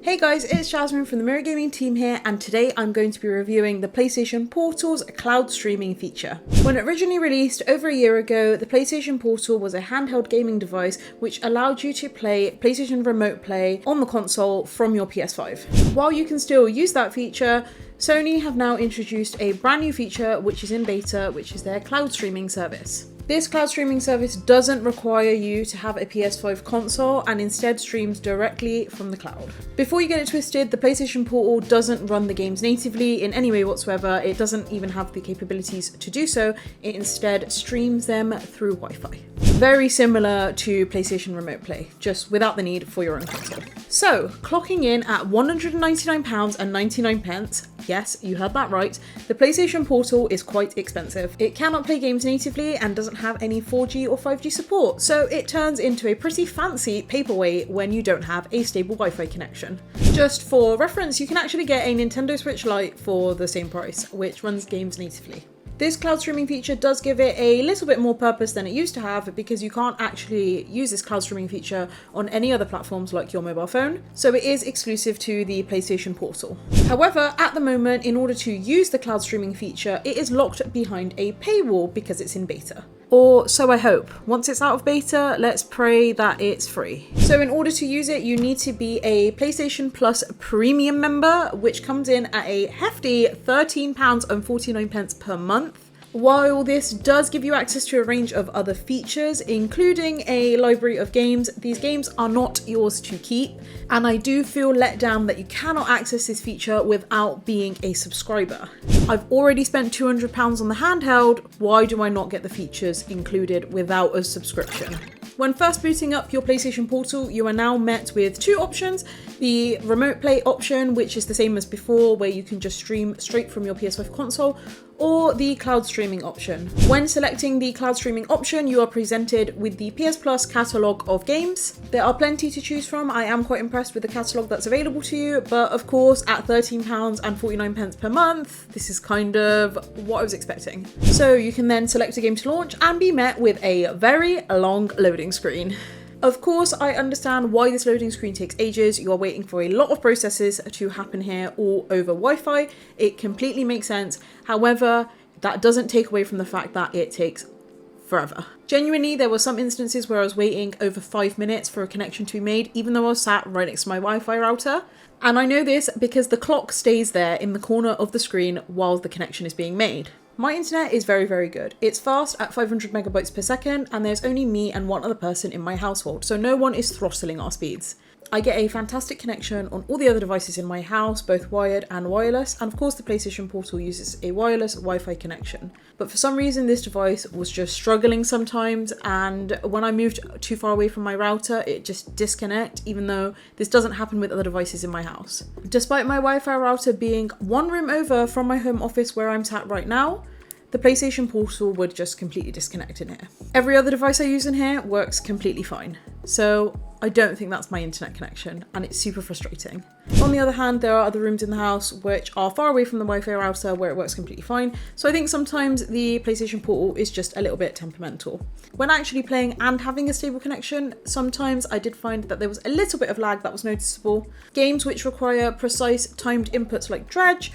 Hey guys, it's Jasmine from the Mirror Gaming team here, and today I'm going to be reviewing the PlayStation Portal's cloud streaming feature. When it originally released over a year ago, the PlayStation Portal was a handheld gaming device which allowed you to play PlayStation Remote Play on the console from your PS5. While you can still use that feature, Sony have now introduced a brand new feature which is in beta, which is their cloud streaming service. This cloud streaming service doesn't require you to have a PS5 console and instead streams directly from the cloud. Before you get it twisted, the PlayStation Portal doesn't run the games natively in any way whatsoever. It doesn't even have the capabilities to do so. It instead streams them through Wi-Fi. Very similar to PlayStation Remote Play, just without the need for your own console. So, clocking in at £199.99, yes, you heard that right, the PlayStation Portal is quite expensive. It cannot play games natively and doesn't have any 4G or 5G support, so it turns into a pretty fancy paperweight when you don't have a stable Wi-Fi connection. Just for reference, you can actually get a Nintendo Switch Lite for the same price, which runs games natively. This cloud streaming feature does give it a little bit more purpose than it used to have, because you can't actually use this cloud streaming feature on any other platforms like your mobile phone, so it is exclusive to the PlayStation Portal. However, at the moment, in order to use the cloud streaming feature, it is locked behind a paywall because it's in beta. Or so I hope. Once it's out of beta, let's pray that it's free. So in order to use it, you need to be a PlayStation Plus Premium member, which comes in at a hefty £13.49 per month. While this does give you access to a range of other features, including a library of games, these games are not yours to keep, and I do feel let down that you cannot access this feature without being a subscriber. I've already spent £200 on the handheld, why do I not get the features included without a subscription? When first booting up your PlayStation Portal, you are now met with two options. The Remote Play option, which is the same as before, where you can just stream straight from your PS5 console, or the cloud streaming option. When selecting the cloud streaming option, you are presented with the PS Plus catalogue of games. There are plenty to choose from. I am quite impressed with the catalogue that's available to you, but of course at £13.49 per month, this is kind of what I was expecting. So you can then select a game to launch and be met with a very long loading screen. Of course, I understand why this loading screen takes ages. You are waiting for a lot of processes to happen here, all over Wi-Fi. It completely makes sense. However, that doesn't take away from the fact that it takes forever. Genuinely, there were some instances where I was waiting over 5 minutes for a connection to be made, even though I was sat right next to my Wi-Fi router. And I know this because the clock stays there in the corner of the screen while the connection is being made. My internet is very, very good. It's fast at 500 megabytes per second, and there's only me and one other person in my household, so no one is throttling our speeds. I get a fantastic connection on all the other devices in my house, both wired and wireless, and of course the PlayStation Portal uses a wireless Wi-Fi connection. But for some reason this device was just struggling sometimes, and when I moved too far away from my router, it just disconnected, even though this doesn't happen with other devices in my house. Despite my Wi-Fi router being one room over from my home office where I'm sat right now, the PlayStation Portal would just completely disconnect in here. Every other device I use in here works completely fine. So I don't think that's my internet connection, and it's super frustrating. On the other hand, there are other rooms in the house which are far away from the Wi-Fi router where it works completely fine. So I think sometimes the PlayStation Portal is just a little bit temperamental. When actually playing and having a stable connection, sometimes I did find that there was a little bit of lag that was noticeable. Games which require precise timed inputs like Dredge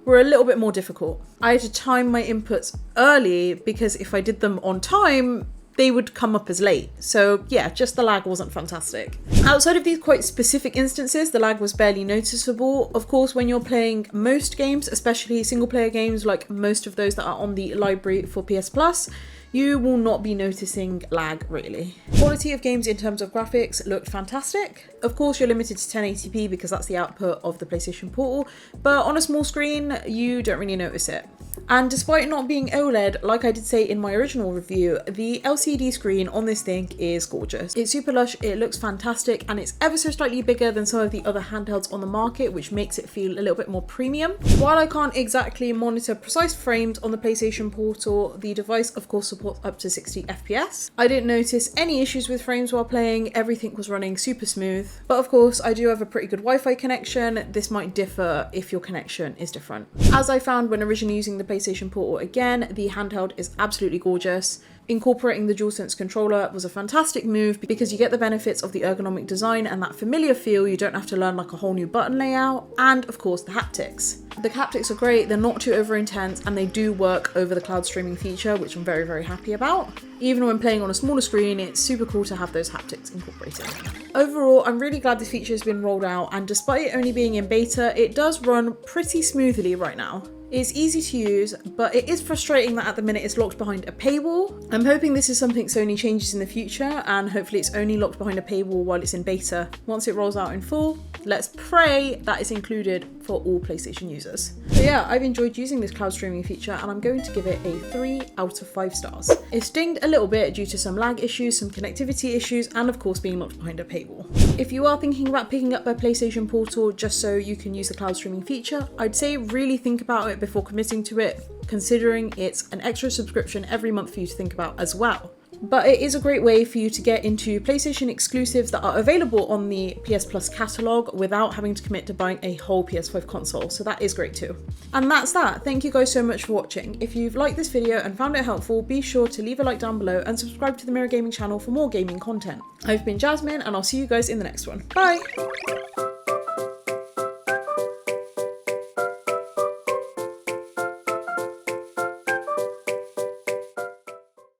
were a little bit more difficult. I had to time my inputs early because if I did them on time, they would come up as late. So yeah, just the lag wasn't fantastic. Outside of these quite specific instances, the lag was barely noticeable. Of course, when you're playing most games, especially single player games like most of those that are on the library for PS Plus, you will not be noticing lag really. Quality of games in terms of graphics looked fantastic. Of course, you're limited to 1080p because that's the output of the PlayStation Portal, but on a small screen, you don't really notice it. And despite not being OLED, like I did say in my original review, the LCD screen on this thing is gorgeous. It's super lush, it looks fantastic, and it's ever so slightly bigger than some of the other handhelds on the market, which makes it feel a little bit more premium. While I can't exactly monitor precise frames on the PlayStation Portal, the device of course supports up to 60 FPS. I didn't notice any issues with frames while playing, everything was running super smooth. But of course, I do have a pretty good Wi-Fi connection. This might differ if your connection is different. As I found when originally using the PlayStation Portal again, the handheld is absolutely gorgeous. Incorporating the DualSense controller was a fantastic move because you get the benefits of the ergonomic design and that familiar feel. You don't have to learn like a whole new button layout, and of course the haptics. The haptics are great, they're not too over intense, and they do work over the cloud streaming feature, which I'm very, very happy about. Even when playing on a smaller screen, it's super cool to have those haptics incorporated. Overall, I'm really glad this feature has been rolled out, and despite it only being in beta, it does run pretty smoothly right now. It's easy to use, but it is frustrating that at the minute it's locked behind a paywall. I'm hoping this is something Sony changes in the future, and hopefully it's only locked behind a paywall while it's in beta. Once it rolls out in full, let's pray that it's included for all PlayStation users. So yeah, I've enjoyed using this cloud streaming feature, and I'm going to give it a 3 out of 5 stars. It's dinged a little bit due to some lag issues, some connectivity issues, and of course being locked behind a paywall. If you are thinking about picking up a PlayStation Portal just so you can use the cloud streaming feature, I'd say really think about it before committing to it, considering it's an extra subscription every month for you to think about as well. But it is a great way for you to get into PlayStation exclusives that are available on the PS Plus catalogue without having to commit to buying a whole PS5 console, so that is great too. And that's that. Thank you guys so much for watching. If you've liked this video and found it helpful, be sure to leave a like down below and subscribe to the Mirror Gaming channel for more gaming content. I've been Jasmine, and I'll see you guys in the next one. Bye!